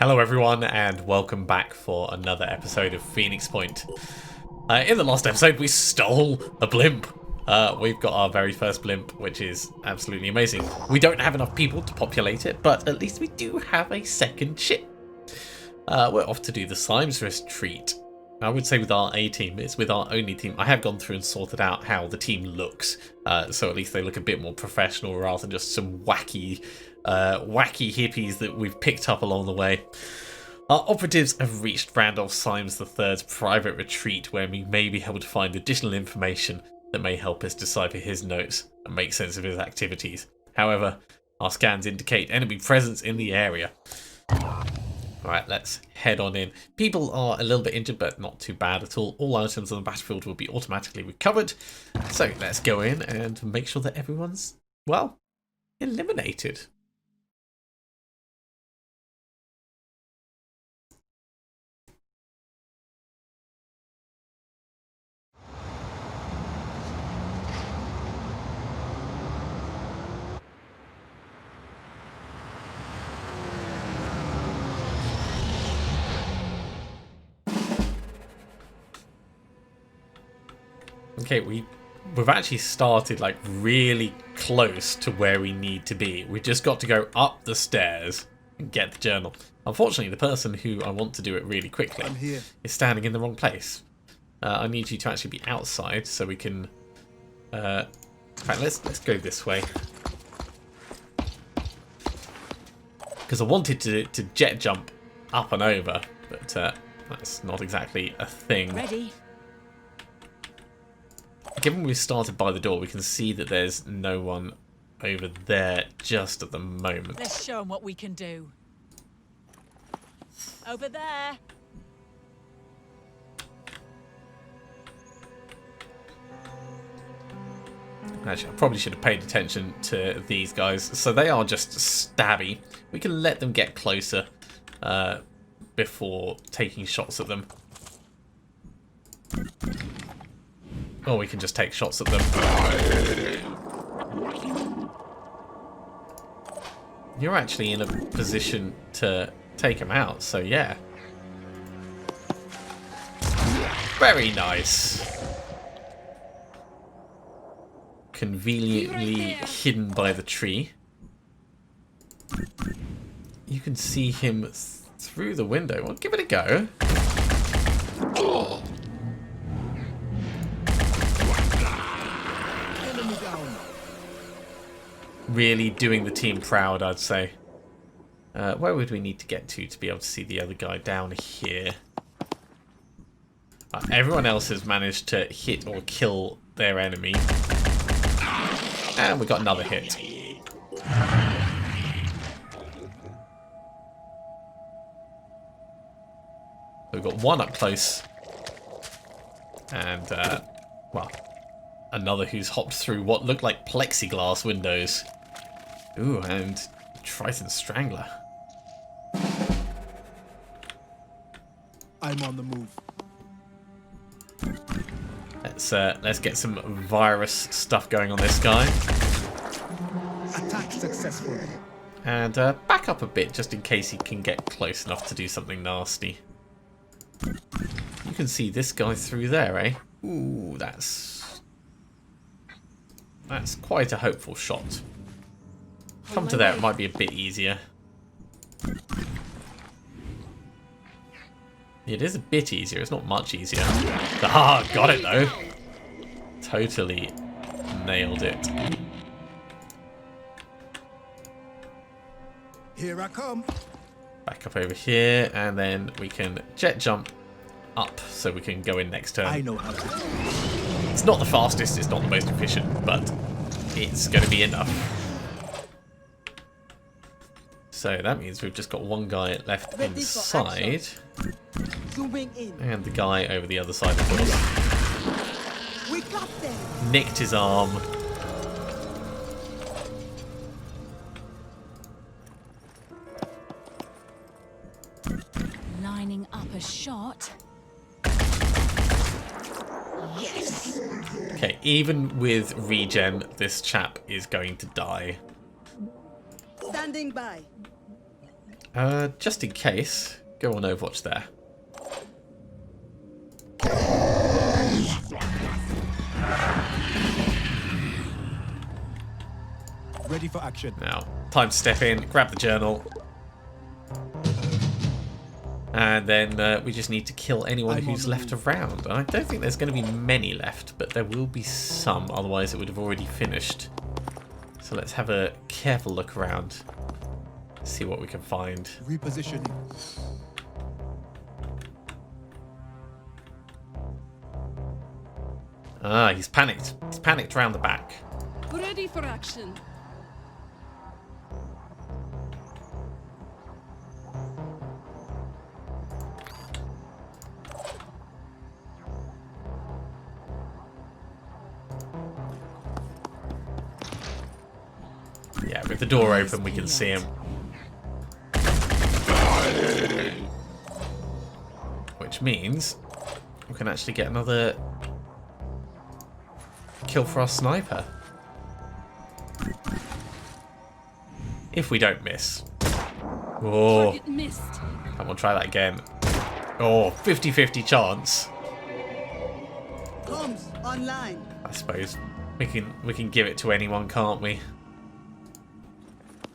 Hello everyone and welcome back for another episode of Phoenix Point. In the last episode we stole a blimp. We've got our very first blimp, which is absolutely amazing. We don't have enough people to populate it, but at least we do have a second ship. We're off to do the Slimes retreat. I would say with our A team, it's with our only team. I have gone through and sorted out how the team looks, so at least they look a bit more professional rather than just some wacky hippies that we've picked up along the way. Our operatives have reached Randolph Symes III's private retreat, where we may be able to find additional information that may help us decipher his notes and make sense of his activities. However, our scans indicate enemy presence in the area. Alright, let's head on in. People are a little bit injured, but not too bad at all. All items on the battlefield will be automatically recovered. So let's go in and make sure that everyone's, well, eliminated. Okay, we've actually started like really close to where we need to be. We've just got to go up the stairs and get the journal. Unfortunately, the person who I want to do it really quickly is standing in the wrong place. I need you to actually be outside so we can... in fact, let's go this way. Because I wanted to jet jump up and over, but that's not exactly a thing. Ready? Given we started by the door, we can see that there's no one over there just at the moment. Let's show them what we can do. Over there. Actually, I probably should have paid attention to these guys. So they are just stabby. We can let them get closer before taking shots at them. Or we can just take shots at them. You're actually in a position to take them out, so yeah. Very nice. Conveniently hidden by the tree. You can see him through the window. Well, give it a go. Really doing the team proud, I'd say. Where would we need to get to be able to see the other guy? Down here. Everyone else has managed to hit or kill their enemy. And we got another hit. We've got one up close. And, well, another who's hopped through what looked like plexiglass windows. Ooh, and Triton Strangler. I'm on the move. Let's get some virus stuff going on this guy. Attack successful. And back up a bit just in case he can get close enough to do something nasty. You can see this guy through there, eh? Ooh, that's quite a hopeful shot. Come to there, it might be a bit easier. It is a bit easier, it's not much easier. Ah, got it though. Totally nailed it. Here I come. Back up over here, and then we can jet jump up so we can go in next turn. I know how to do it. It's not the fastest, it's not the most efficient, but it's going to be enough. So that means we've just got one guy left inside. And the guy over the other side, of course. We got them. Nicked his arm. Lining up a shot. Yes. Okay, even with regen, this chap is going to die. Standing by. Just in case, go on Overwatch there. Ready for action. Now, time to step in, grab the journal. And then we just need to kill anyone who's left around. I don't think there's going to be many left, but there will be some, otherwise it would have already finished. So let's have a careful look around, see what we can find. Repositioning. Ah, he's panicked. He's panicked around the back. Ready for action. Yeah, with the door open, we can see him. Which means we can actually get another kill for our sniper. If we don't miss. Oh, Target missed. come on, try that again. Oh, 50-50 chance. Comms online. I suppose we can give it to anyone, can't we?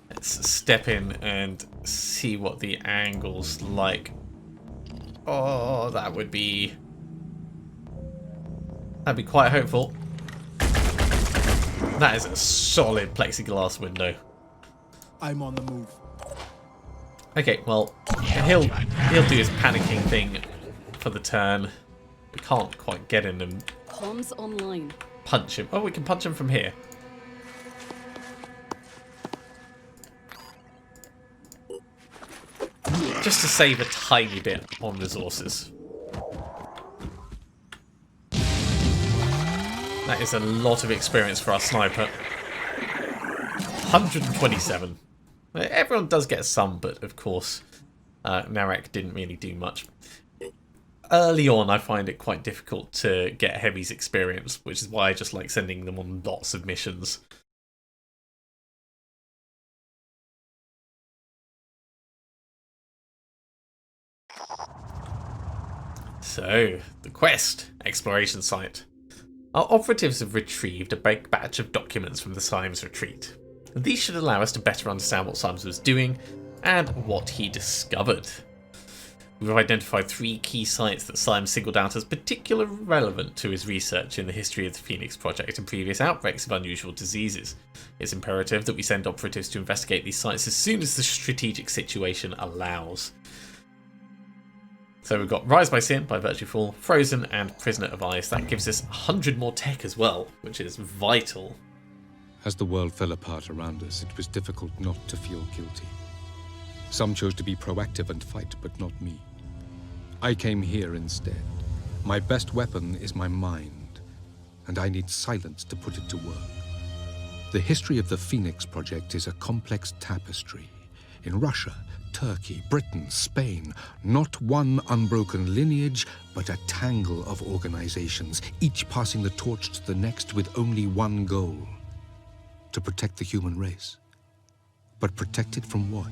Let's step in and see what the angle's like. Oh, that'd be quite hopeful. That is a solid plexiglass window. I'm on the move. Okay, well, he'll do his panicking thing for the turn. We can't quite get in and Comms online. punch him. Oh, we can punch him from here. Just to save a tiny bit on resources. That is a lot of experience for our sniper. 127. Everyone does get some, but of course, Narek didn't really do much. Early on, I find it quite difficult to get heavies experience, which is why I just like sending them on lots of missions. So, the quest, exploration site. Our operatives have retrieved a big batch of documents from the Symes retreat. These should allow us to better understand what Symes was doing and what he discovered. We've identified 3 key sites that Symes singled out as particularly relevant to his research in the history of the Phoenix Project and previous outbreaks of unusual diseases. It's imperative that we send operatives to investigate these sites as soon as the strategic situation allows. So we've got Rise by Sin by Virtue Fall, Frozen, and Prisoner of Ice. That gives us 100 more tech as well, which is vital. As the world fell apart around us, it was difficult not to feel guilty. Some chose to be proactive and fight, but not me. I came here instead. My best weapon is my mind, and I need silence to put it to work. The history of the Phoenix Project is a complex tapestry. In Russia, Turkey, Britain, Spain, not one unbroken lineage, but a tangle of organizations, each passing the torch to the next with only one goal: to protect the human race. But protect it from what?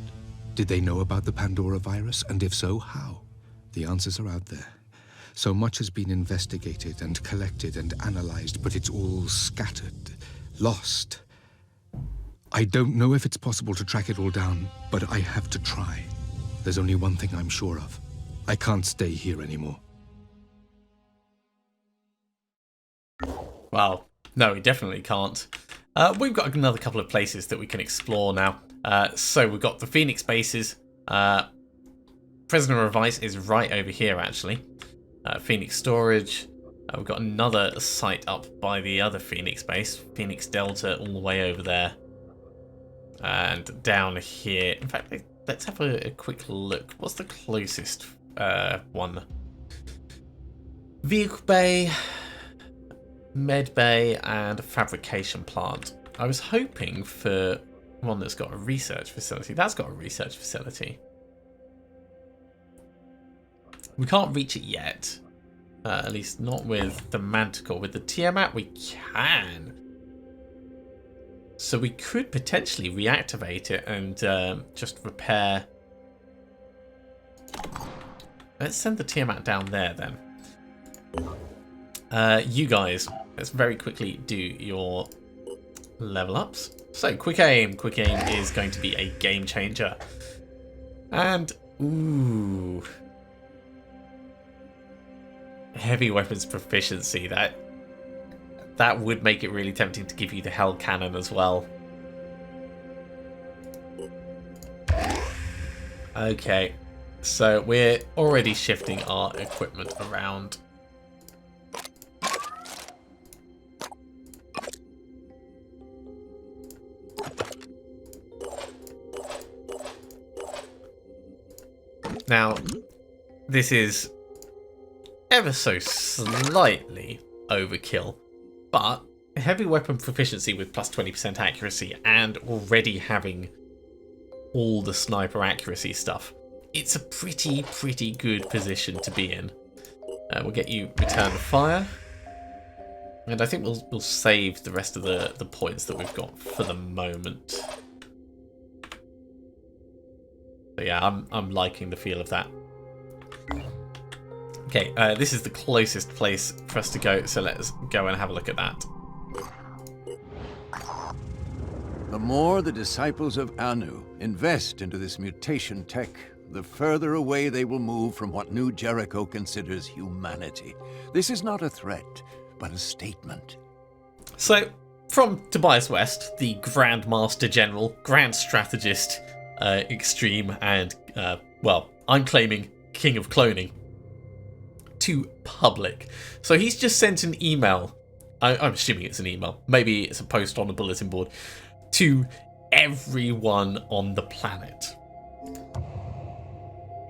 Did they know about the Pandora virus, and if so, how? The answers are out there. So much has been investigated and collected and analyzed, but it's all scattered, lost. I don't know if it's possible to track it all down, but I have to try. There's only one thing I'm sure of. I can't stay here anymore. Well, no, we definitely can't. We've got another couple of places that we can explore now. So we've got the Phoenix bases. Prisoner of Ice is right over here, actually. Phoenix Storage. We've got another site up by the other Phoenix base. Phoenix Delta all the way over there. And down here. In fact, let's have a quick look. What's the closest one? Vehicle Bay, Med Bay, and a fabrication plant. I was hoping for one that's got a research facility. That's got a research facility. We can't reach it yet. At least not with the Manticore. With the Tiamat, we can. So we could potentially reactivate it and just repair let's send the Tiamat down there then. You guys, let's very quickly do your level ups. So, quick aim. Quick aim is going to be a game changer. And, ooh. Heavy weapons proficiency. That would make it really tempting to give you the Hell Cannon as well. Okay, so we're already shifting our equipment around. Now, this is ever so slightly overkill, but heavy weapon proficiency with plus 20% accuracy and already having all the sniper accuracy stuff, it's a pretty good position to be in. We'll get you return to fire, and I think we'll save the rest of the points that we've got for the moment. But yeah, I'm liking the feel of that. Okay, this is the closest place for us to go, so let's go and have a look at that. The more the disciples of Anu invest into this mutation tech, the further away they will move from what New Jericho considers humanity. This is not a threat, but a statement. So, from Tobias West, the Grand Master General, Grand Strategist, Extreme, and, well, I'm claiming King of Cloning, to public. So he's just sent an email, I'm assuming it's an email, maybe it's a post on a bulletin board, to everyone on the planet.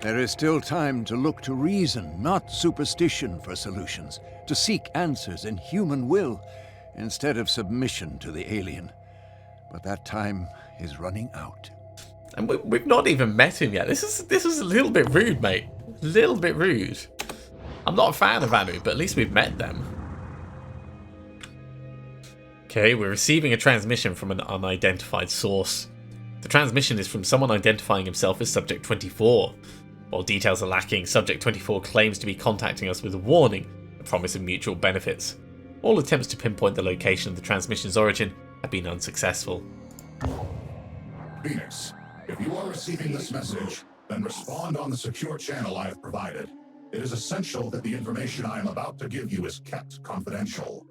There is still time to look to reason, not superstition, for solutions, to seek answers in human will, instead of submission to the alien. But that time is running out. And we've not even met him yet. This is a little bit rude, mate. A little bit rude. I'm not a fan of Anu, but at least we've met them. Okay, we're receiving a transmission from an unidentified source. The transmission is from someone identifying himself as Subject 24. While details are lacking, Subject 24 claims to be contacting us with a warning, a promise of mutual benefits. All attempts to pinpoint the location of the transmission's origin have been unsuccessful. Phoenix, if you are receiving this message, then respond on the secure channel I have provided. It is essential that the information I am about to give you is kept confidential.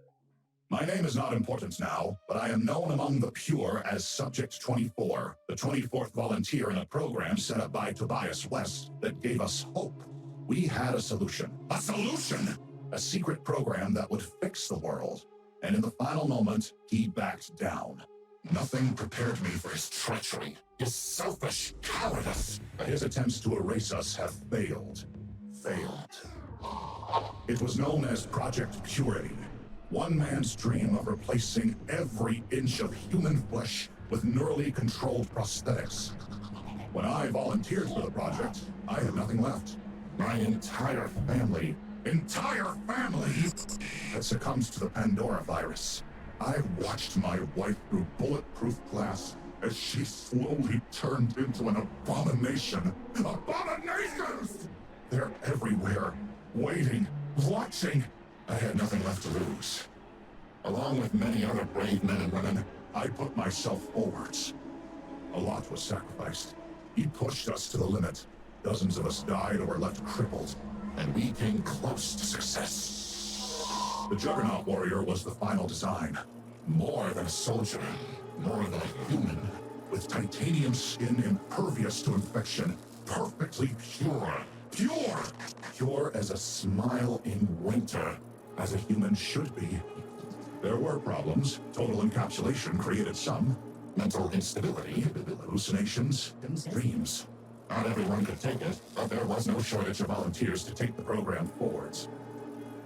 My name is not important now, but I am known among the pure as Subject 24, the 24th volunteer in a program set up by Tobias West that gave us hope. We had a solution. A solution! A secret program that would fix the world. And in the final moment, he backed down. Nothing prepared me for his treachery, his selfish cowardice. His attempts to erase us have failed. It was known as Project Purity. One man's dream of replacing every inch of human flesh with neurally controlled prosthetics. When I volunteered for the project, I had nothing left. My entire family had succumbed to the Pandora virus. I watched my wife through bulletproof glass as she slowly turned into an abomination. Abominations! They're everywhere, waiting, watching. I had nothing left to lose. Along with many other brave men and women, I put myself forwards. A lot was sacrificed. He pushed us to the limit. Dozens of us died or were left crippled, and we came close to success. The Juggernaut Warrior was the final design. More than a soldier, more than a human, with titanium skin impervious to infection, perfectly pure. Pure as a smile in winter, as a human should be. There were problems. Total encapsulation created some. Mental instability, hallucinations, dreams. Not everyone could take it, but there was no shortage of volunteers to take the program forwards.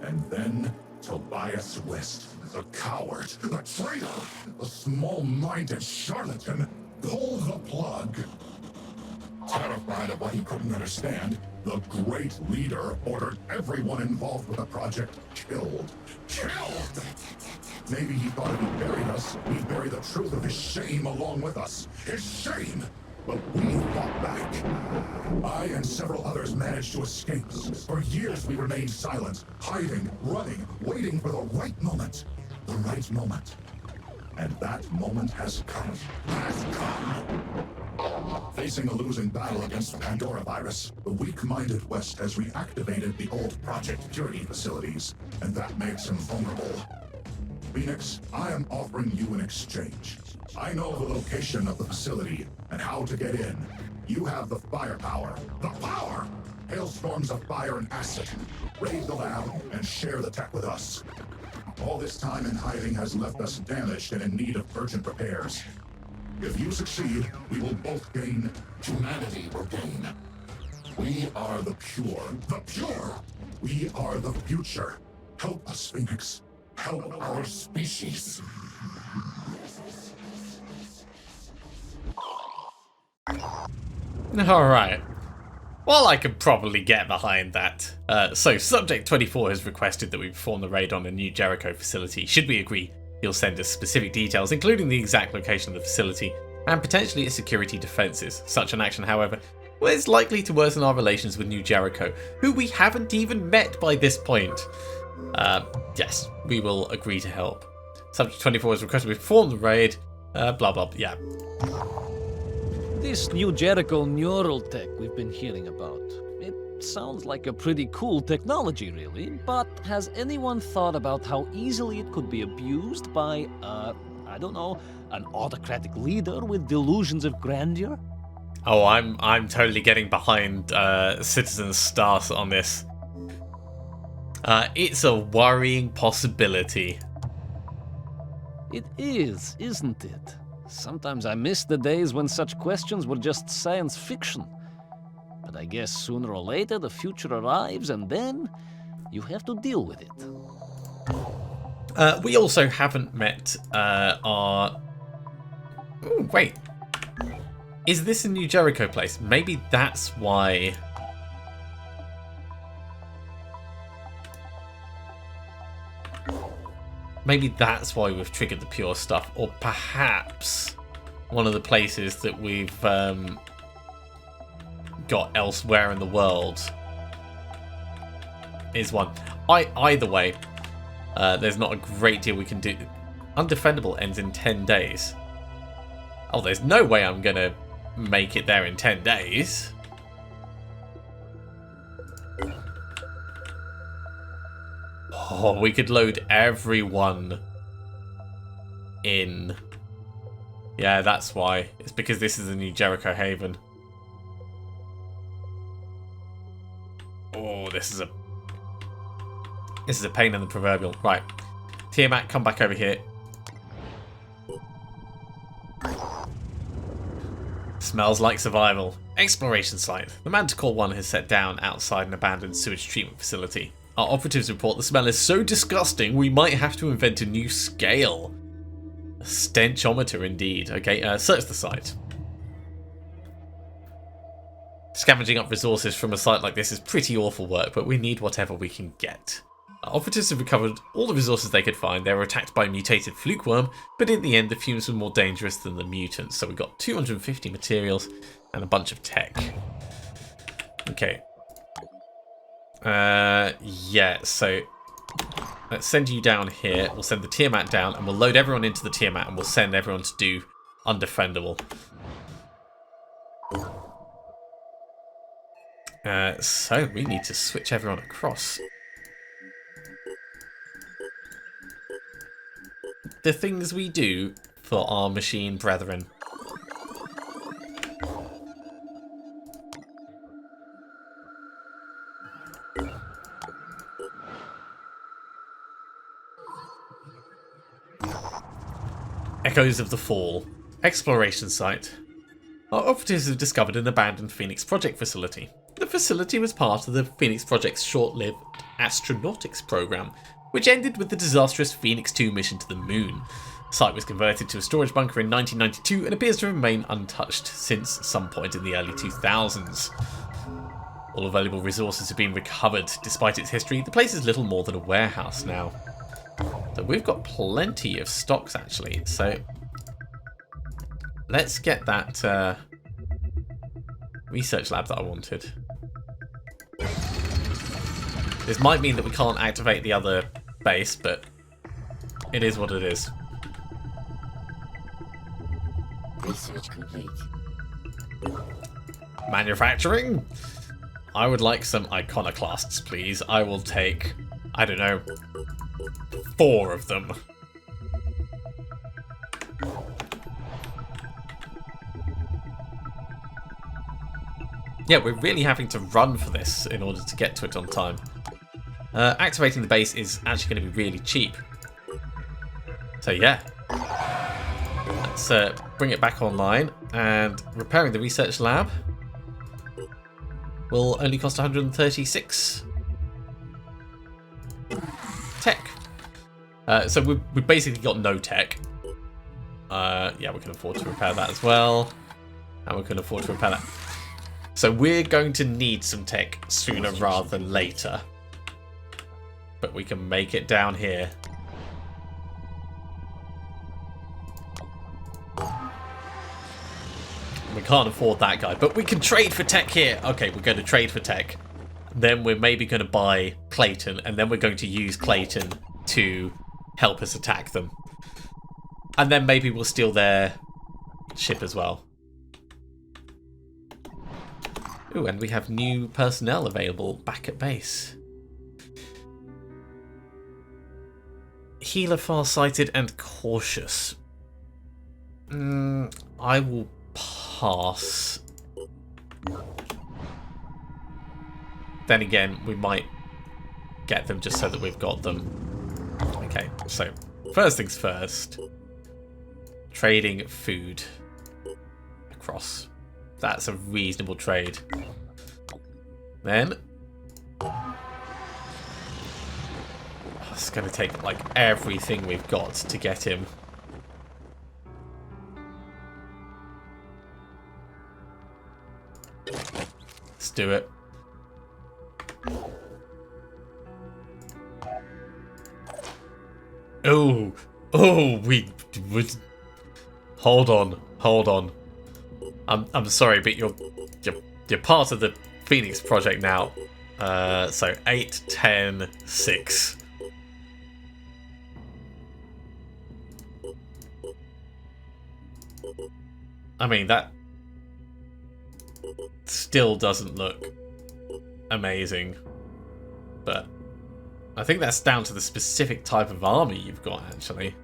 And then Tobias West, the coward, the traitor, the small-minded charlatan, pulled the plug. Terrified of what he couldn't understand, the great leader ordered everyone involved with the project killed. Killed! Maybe he thought if he buried us, he'd bury the truth of his shame along with us. His shame! But we fought back. I and several others managed to escape. For years we remained silent, hiding, running, waiting for the right moment. The right moment. And that moment has come. Facing a losing battle against the Pandora virus, the weak-minded West has reactivated the old Project Purity facilities, and that makes him vulnerable. Phoenix, I am offering you an exchange. I know the location of the facility and how to get in. You have the firepower. The power! Hailstorms of fire and acid. Raid the lab and share the tech with us. All this time in hiding has left us damaged and in need of urgent repairs. If you succeed, we will both gain. Humanity will gain. We are the pure. The pure! We are the future. Help us, Phoenix. Help our species. Alright. Well, I could probably get behind that. So, Subject 24 has requested that we perform the raid on a new Jericho facility. Should we agree, he'll send us specific details, including the exact location of the facility, and potentially its security defences. Such an action, however, is likely to worsen our relations with New Jericho, who we haven't even met by this point. Yes, we will agree to help. Subject 24 has requested we perform the raid, blah blah, yeah. This new Jericho neural tech we've been hearing about. It sounds like a pretty cool technology, really, but has anyone thought about how easily it could be abused by, I don't know, an autocratic leader with delusions of grandeur? Oh, I'm totally getting behind Citizen Stas on this. It's a worrying possibility. It is, isn't it? Sometimes I miss the days when such questions were just science fiction. But I guess sooner or later the future arrives, and then you have to deal with it. We also haven't met our... Ooh, wait. Is this a New Jericho place? Maybe that's why... Maybe that's why we've triggered the pure stuff. Or perhaps one of the places that we've got elsewhere in the world is one. Either way, there's not a great deal we can do. Undefendable ends in 10 days. Oh, there's no way I'm going to make it there in 10 days. Oh, we could load everyone in. Yeah, that's why. It's because this is a new Jericho Haven. Oh, this is a pain in the proverbial. Right. Tiamat, come back over here. Smells like survival. Exploration site. The Manticore 1 has set down outside an abandoned sewage treatment facility. Our operatives report the smell is so disgusting we might have to invent a new scale. A stenchometer indeed. Okay, search the site. Scavenging up resources from a site like this is pretty awful work, but we need whatever we can get. Our operatives have recovered all the resources they could find. They were attacked by a mutated fluke worm, but in the end the fumes were more dangerous than the mutants. So we got 250 materials and a bunch of tech. Okay. Yeah, so let's send you down here. We'll send the Tiamat down and we'll load everyone into the Tiamat and we'll send everyone to do Undefendable. So we need to switch everyone across. The things we do for our machine brethren. Echoes of the Fall. Exploration site. Our operatives have discovered an abandoned Phoenix Project facility. The facility was part of the Phoenix Project's short-lived astronautics program, which ended with the disastrous Phoenix 2 mission to the moon. The site was converted to a storage bunker in 1992 and appears to remain untouched since some point in the early 2000s. All available resources have been recovered. Despite its history, the place is little more than a warehouse now. So we've got plenty of stocks actually, so let's get that research lab that I wanted. This might mean that we can't activate the other base, but it is what it is. Research complete. Manufacturing? I would like some iconoclasts, please. I will take, I don't know, 4 of them. Yeah, we're really having to run for this in order to get to it on time. Activating the base is actually going to be really cheap. So yeah. Let's bring it back online, and repairing the research lab will only cost 136 tech. So we've basically got no tech. Yeah, we can afford to repair that as well, and we can afford to repair that. So we're going to need some tech sooner rather than later, but we can make it down here. We can't afford that guy, but we can trade for tech here. Okay, we're going to trade for tech. Then we're maybe going to buy Clayton, and then we're going to use Clayton to help us attack them. And then maybe we'll steal their ship as well. Ooh, and we have new personnel available back at base. Healer, farsighted, and cautious. I will pass. Then again, we might get them just so that we've got them. Okay, so first things first. Trading food across. That's a reasonable trade. Then it's going to take like everything we've got to get him. Let's do it. Oh, we would. Hold on. I'm sorry, but you're part of the Phoenix project now. So 8, 10, 6. I mean, that still doesn't look amazing, but I think that's down to the specific type of army you've got, actually.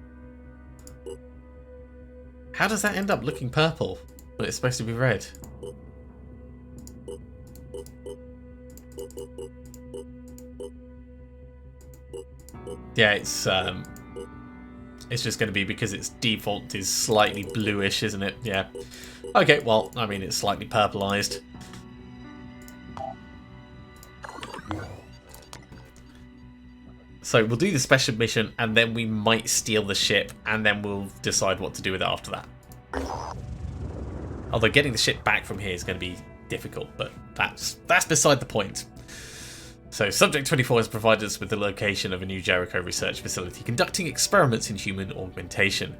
How does that end up looking purple when it's supposed to be red? Yeah, it's just going to be because its default is slightly bluish, isn't it? Yeah. Okay, well, I mean, it's slightly purpleized. So we'll do the special mission, and then we might steal the ship, and then we'll decide what to do with it after that. Although getting the ship back from here is going to be difficult, but that's beside the point. So Subject 24 has provided us with the location of a new Jericho research facility conducting experiments in human augmentation.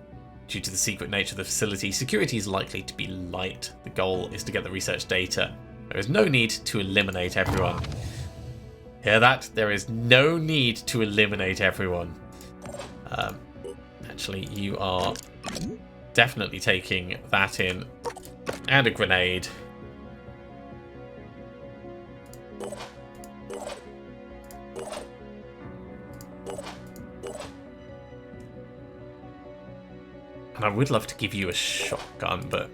Due to the secret nature of the facility, security is likely to be light. The goal is to get the research data. There is no need to eliminate everyone. Hear that? There is no need to eliminate everyone. Actually, you are definitely taking that in. And a grenade. And I would love to give you a shotgun, but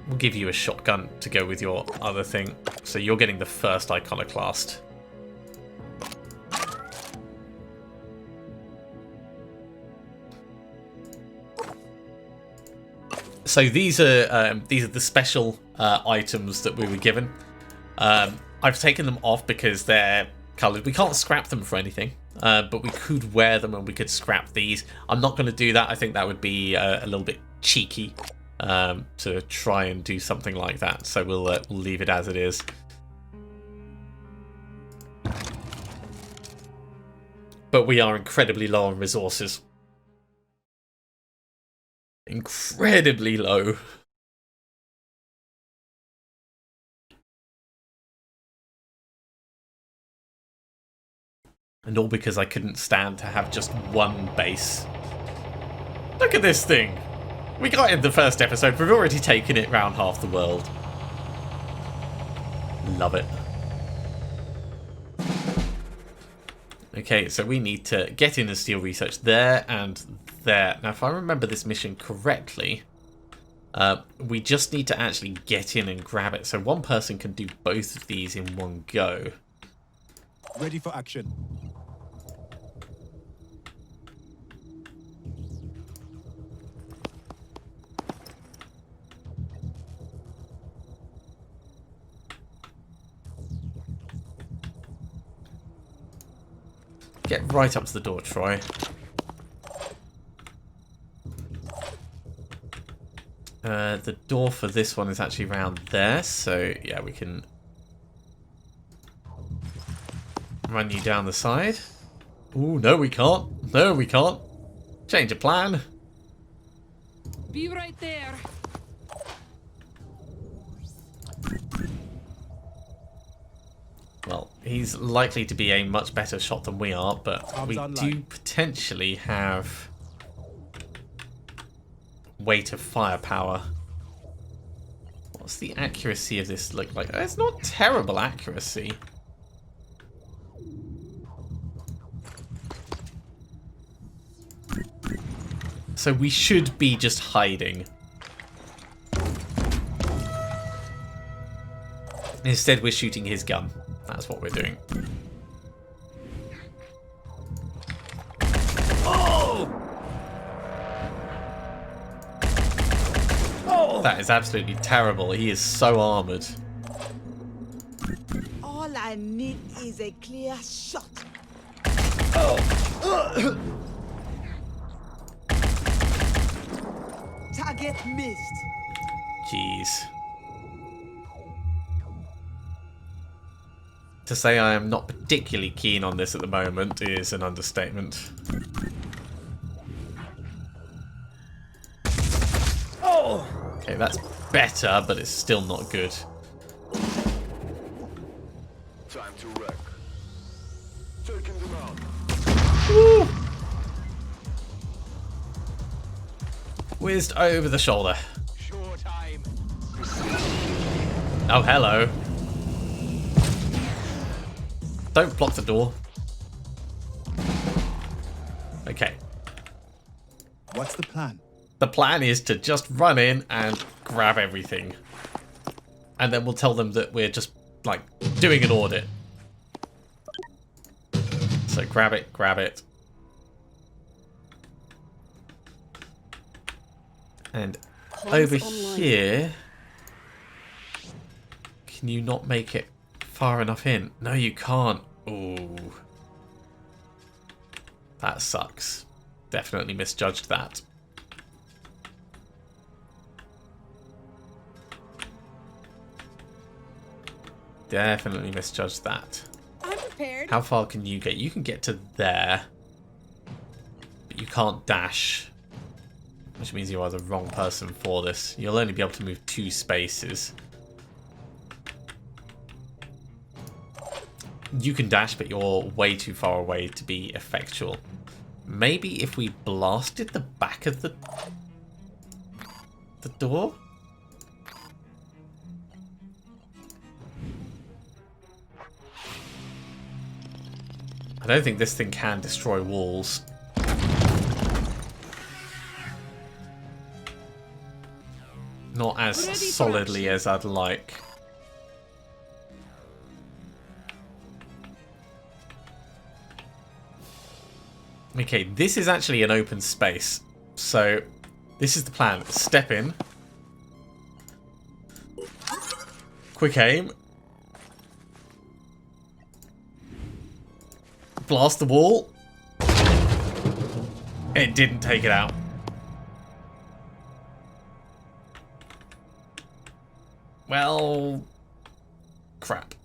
we'll give you a shotgun to go with your other thing. So you're getting the first iconoclast. So these are the special items that we were given. I've taken them off because they're coloured. We can't scrap them for anything, but we could wear them and we could scrap these. I'm not going to do that. I think that would be a little bit cheeky to try and do something like that. So we'll leave it as it is. But we are incredibly low on resources. Incredibly low. And all because I couldn't stand to have just one base. Look at this thing! We got it in the first episode, we've already taken it round half the world. Love it. Okay, so we need to get in and steal research there and there. Now, if I remember this mission correctly, we just need to actually get in and grab it. So one person can do both of these in one go. Ready for action. Get right up to the door, Troy. The door for this one is actually around there, so yeah, we can run you down the side. Ooh, no we can't. No, we can't. Change of plan. Be right there. Well, he's likely to be a much better shot than we are, but we do potentially have weight of firepower. What's the accuracy of this look like? It's not terrible accuracy. So we should be just hiding. Instead, we're shooting his gun. That's what we're doing. Oh! Oh! That is absolutely terrible. He is so armored. All I need is a clear shot. Oh! Target missed. Jeez. To say I am not particularly keen on this at the moment is an understatement. Oh! Okay, that's better, but it's still not good. Time to wreck. Taking them out. Woo! Whizzed over the shoulder. Short time. Oh, hello. Don't block the door. Okay. What's the plan? The plan is to just run in and grab everything. And then we'll tell them that we're just, like, doing an audit. So grab it, grab it. And over here... Can you not make it far enough in? No, you can't. Ooh. That sucks. Definitely misjudged that. Definitely misjudged that. I'm prepared. How far can you get? You can get to there. But you can't dash. Which means you are the wrong person for this. You'll only be able to move 2 spaces. You can dash, but you're way too far away to be effectual. Maybe if we blasted the back of the door? I don't think this thing can destroy walls. Not as solidly as I'd like. Okay, this is actually an open space. So, this is the plan. Step in. Quick aim. Blast the wall. It didn't take it out. Well, crap.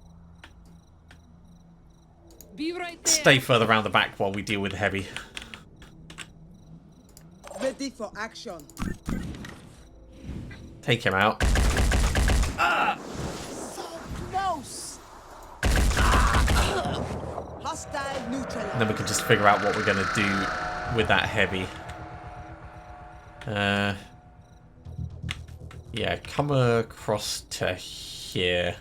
Be right there. Stay further around the back while we deal with heavy. Ready for action. Take him out. Ah! So close. Hostile neutralized. And then we can just figure out what we're going to do with that heavy. Yeah, come across to here.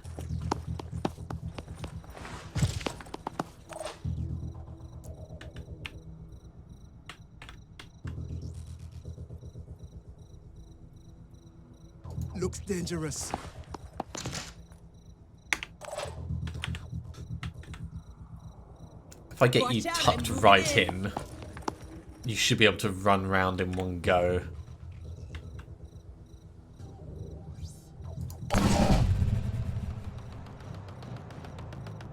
Looks dangerous. If I get you tucked right in, you should be able to run round in one go.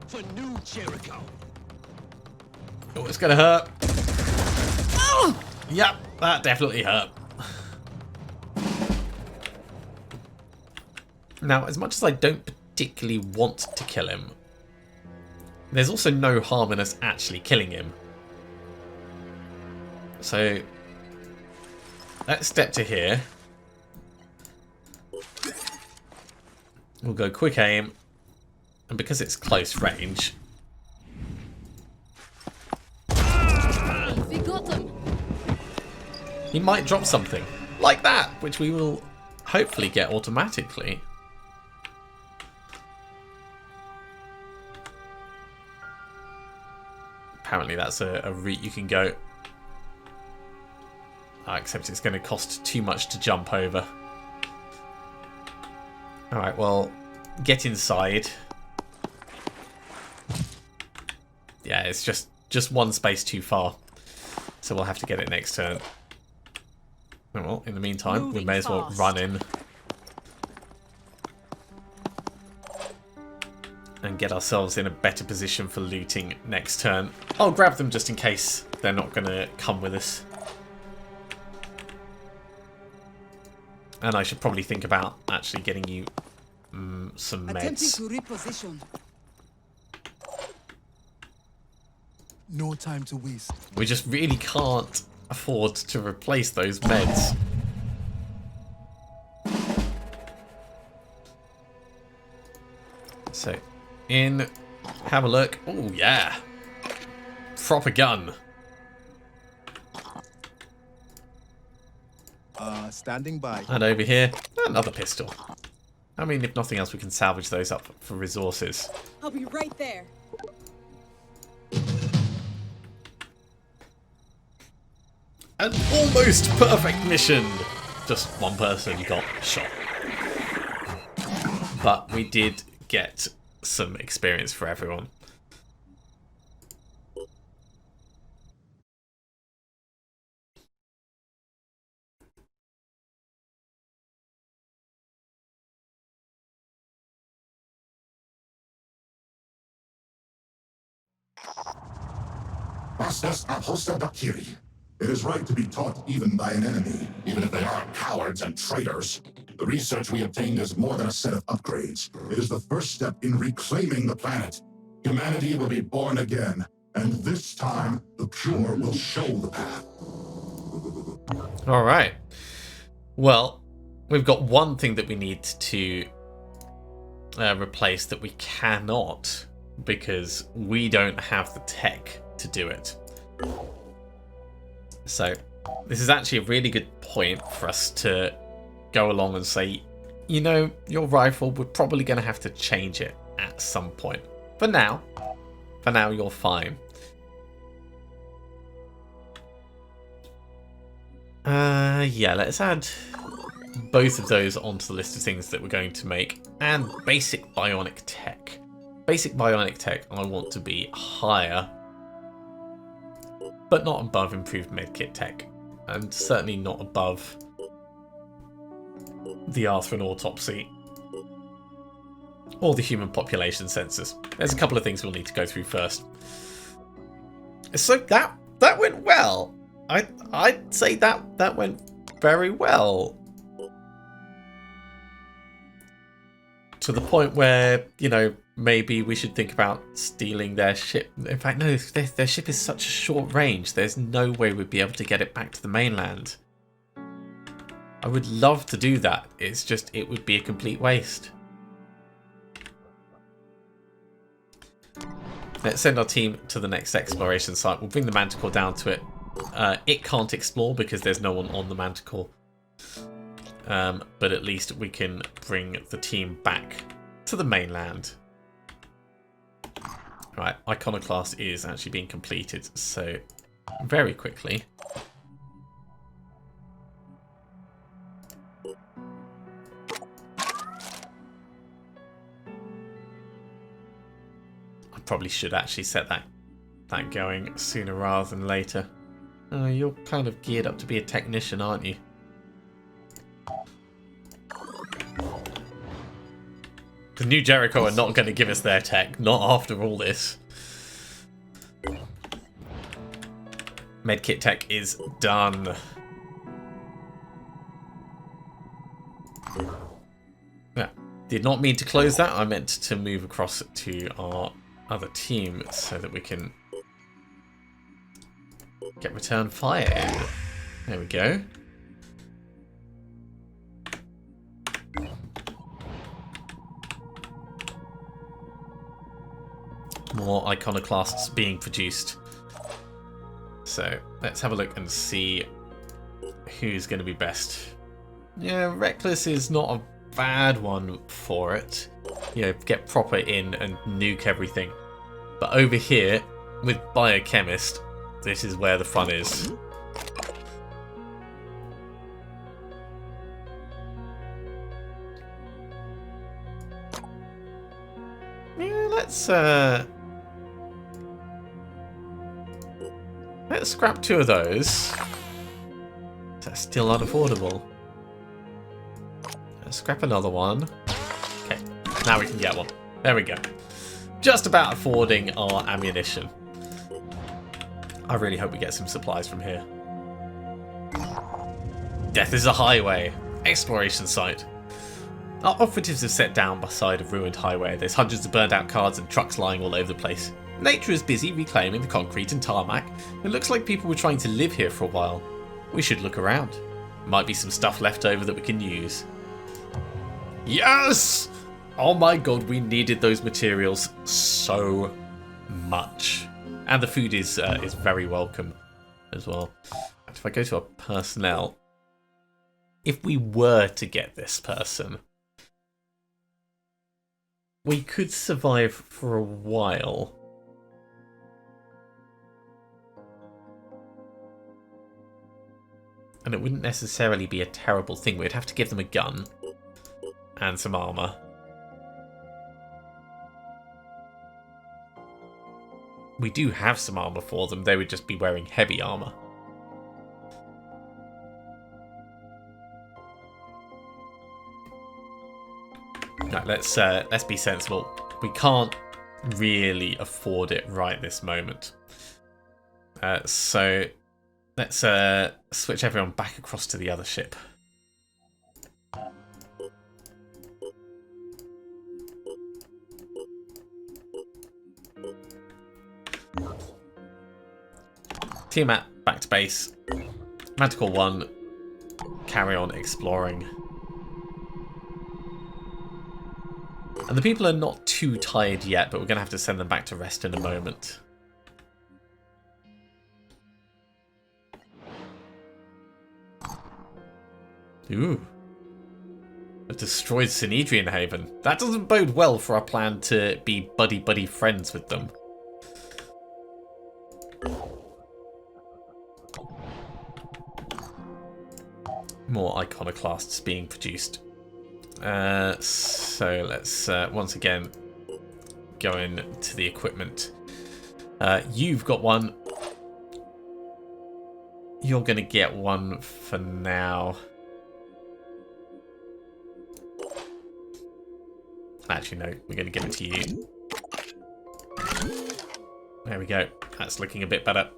For new Jericho. Oh, it's gonna hurt. Oh! Yep, that definitely hurt. Now, as much as I don't particularly want to kill him, there's also no harm in us actually killing him. So, let's step to here. We'll go quick aim. And because it's close range... We got him. he might drop something. Like that! Which we will hopefully get automatically. Apparently that's a route you can go. Except it's going to cost too much to jump over. Alright, well, get inside. Yeah, it's just one space too far. So we'll have to get it next turn. Well, in the meantime, we may as well run in. And get ourselves in a better position for looting next turn. I'll grab them just in case they're not going to come with us. And I should probably think about actually getting you some Attempting meds. to reposition. No time to waste. We just really can't afford to replace those meds. So, in, have a look. Oh, yeah. Proper gun. Standing by. And over here, another pistol. I mean, if nothing else, we can salvage those up for resources. I'll be right there. An almost perfect mission. Just one person got shot. But we did get some experience for everyone. Bastas aphosta dakiri. It is right to be taught even by an enemy, even if they are cowards and traitors. The research we obtained is more than a set of upgrades. It is the first step in reclaiming the planet. Humanity will be born again, and this time, the pure will show the path. Alright. Well, we've got one thing that we need to replace that we cannot, because we don't have the tech to do it. So, this is actually a really good point for us to go along and say, you know, your rifle, we're probably going to have to change it at some point. For now, you're fine. Yeah, let's add both of those onto the list of things that we're going to make. And basic bionic tech. Basic bionic tech I want to be higher, but not above improved medkit tech. And certainly not above the Arthur autopsy or the human population census. There's a couple of things we'll need to go through first. So that went well. I'd say that went very well. To the point where, you know, maybe we should think about stealing their ship. In fact, no, their ship is such a short range. There's no way we'd be able to get it back to the mainland. I would love to do that. It's just, it would be a complete waste. Let's send our team to the next exploration site. We'll bring the Manticore down to it. It can't explore because there's no one on the Manticore. But at least we can bring the team back to the mainland. Right, Iconoclast is actually being completed, so very quickly. I probably should actually set that going sooner rather than later. Oh, you're kind of geared up to be a technician, aren't you? The new Jericho are not going to give us their tech, not after all this. Medkit tech is done. Yeah, did not mean to close that. I meant to move across to our other team so that we can get return fire in. There we go. More iconoclasts being produced. So let's have a look and see who's going to be best. Yeah, Reckless is not a bad one for it. You know, get proper in and nuke everything. But over here, with Biochemist, this is where the fun is. Yeah, let's scrap 2 of those. That's still unaffordable. Let's scrap another one. Okay, now we can get one. There we go. Just about affording our ammunition. I really hope we get some supplies from here. Death is a highway. Exploration site. Our operatives have set down beside a ruined highway. There's hundreds of burned out cars and trucks lying all over the place. Nature is busy reclaiming the concrete and tarmac. It looks like people were trying to live here for a while. We should look around. Might be some stuff left over that we can use. Yes! Oh my god, we needed those materials so much. And the food is very welcome as well. If I go to our personnel, if we were to get this person, we could survive for a while. And it wouldn't necessarily be a terrible thing. We'd have to give them a gun and some armor. We do have some armor for them. They would just be wearing heavy armor. Right, let's be sensible. We can't really afford it right this moment. So let's switch everyone back across to the other ship. Tiamat, back to base. Manticore 1, carry on exploring. And the people are not too tired yet, but we're going to have to send them back to rest in a moment. Ooh. A destroyed Synedrion haven. That doesn't bode well for our plan to be buddy-buddy friends with them. More iconoclasts being produced. So let's once again go into the equipment. You've got one. You're going to get one for now. Actually, no, we're going to give it to you. There we go. That's looking a bit better.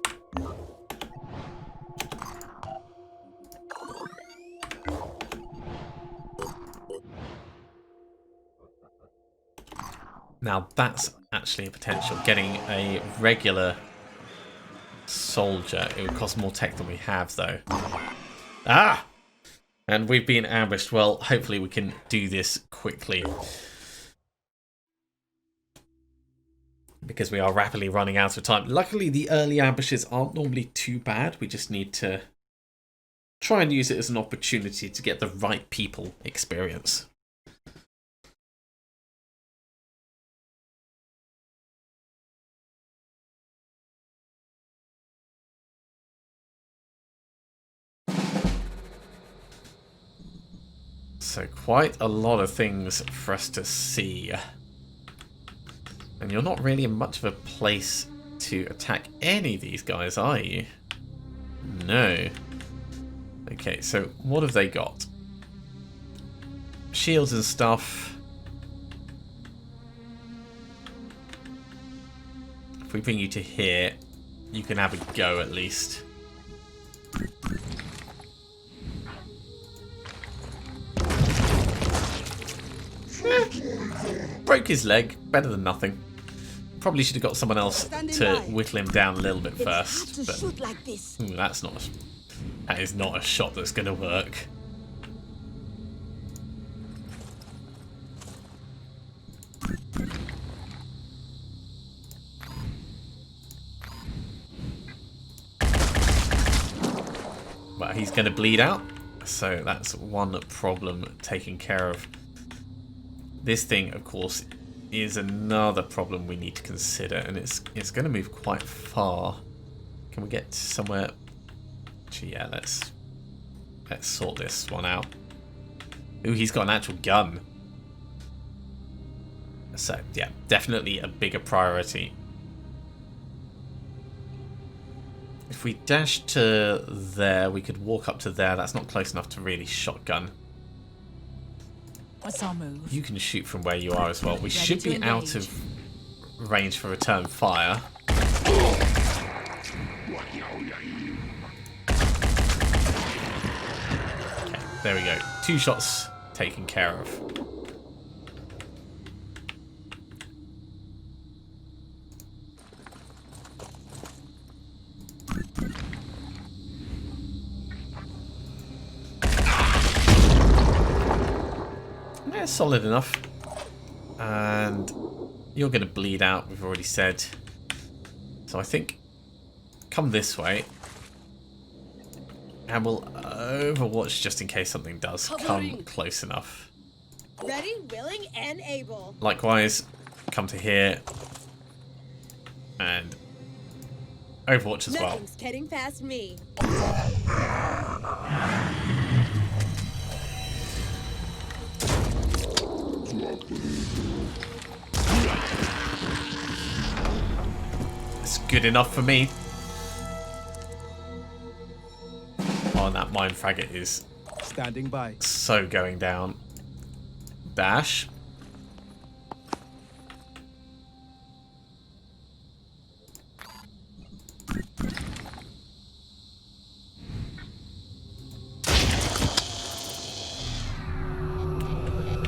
Now that's actually a potential. Getting a regular soldier. It would cost more tech than we have, though. Ah! And we've been ambushed. Well, hopefully we can do this quickly. because we are rapidly running out of time. Luckily, the early ambushes aren't normally too bad. We just need to try and use it as an opportunity to get the right people experience. So quite a lot of things for us to see. And you're not really in much of a place to attack any of these guys, are you? No. Okay, so what have they got? Shields and stuff. If we bring you to here, you can have a go at least. Broke his leg. Better than nothing. Probably should have got someone else to whittle him down a little bit first. But ooh, that's not. That is not a shot that's going to work. But he's going to bleed out, so that's one problem taken care of. This thing, of course, is another problem we need to consider, and it's going to move quite far. Can we get somewhere? Actually, yeah, let's sort this one out. Ooh, he's got an actual gun. So yeah, definitely a bigger priority. If we dash to there, we could walk up to there. That's not close enough to really shotgun. What's our move? You can shoot from where you are as well. We should be out of range for return fire. Okay, there we go. 2 shots taken care of. Yeah, solid enough. And you're going to bleed out, we've already said. So I think come this way. And we'll overwatch just in case something does come close enough. Ready, willing, and able. Likewise, come to here. And overwatch as well. Nothing's getting past me. It's good enough for me. Oh, and that mine fraggot is standing by. So going down. Dash.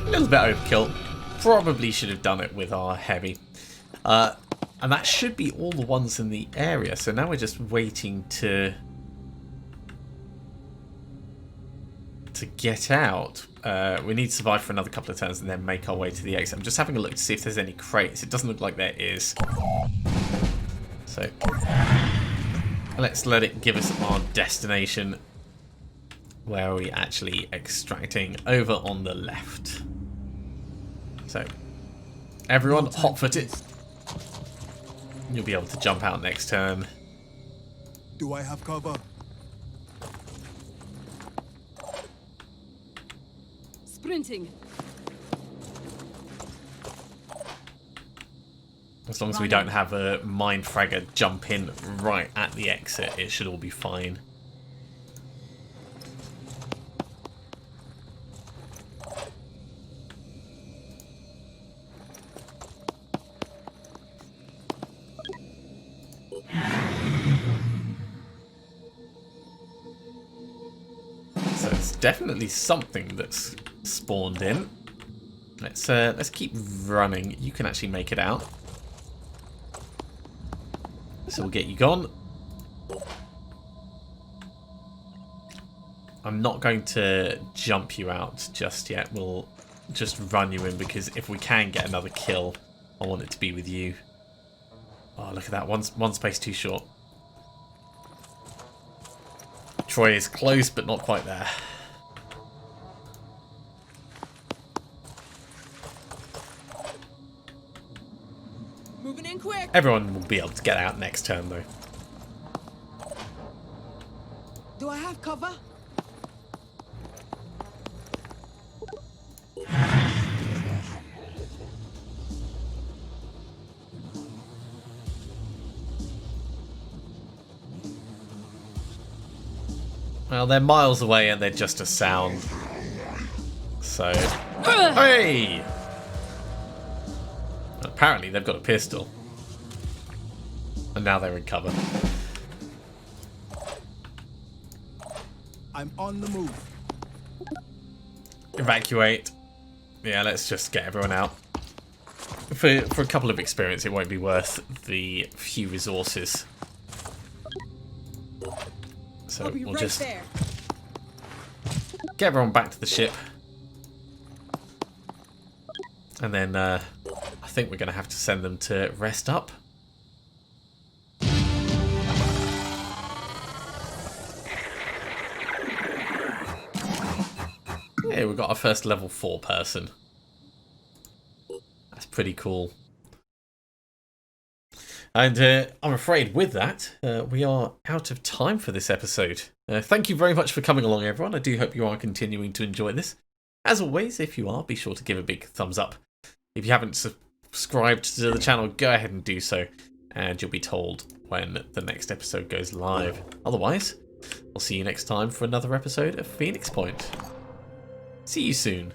A little bit overkill. Probably should have done it with our heavy. And that should be all the ones in the area. So now we're just waiting to get out. We need to survive for another couple of turns and then make our way to the exit. I'm just having a look to see if there's any crates. It doesn't look like there is. So let's let it give us our destination. Where are we actually extracting? Over on the left. So everyone hot-footed. You'll be able to jump out next turn. Do I have cover? Sprinting. As long as we don't have a mine fragger jump in right at the exit, it should all be fine. So it's definitely something that's spawned in. Let's keep running. You can actually make it out. So we'll get you gone. I'm not going to jump you out just yet. We'll just run you in because if we can get another kill, I want it to be with you. Oh, look at that. One space too short. Troy is close, but not quite there. Moving in quick. Everyone will be able to get out next turn, though. Do I have cover? Well, they're miles away and they're just a sound. So, hey! Apparently they've got a pistol. And now they're in cover. I'm on the move. Evacuate. Yeah, let's just get everyone out. For a couple of experience, it won't be worth the few resources. So I'll be we'll right just there. get everyone back to the ship. And then I think we're going to have to send them to rest up. Yeah, we've got our first level 4 person. That's pretty cool. And I'm afraid with that, we are out of time for this episode. Thank you very much for coming along, everyone. I do hope you are continuing to enjoy this. As always, if you are, be sure to give a big thumbs up. If you haven't subscribed to the channel, go ahead and do so, and you'll be told when the next episode goes live. Otherwise, I'll see you next time for another episode of Phoenix Point. See you soon.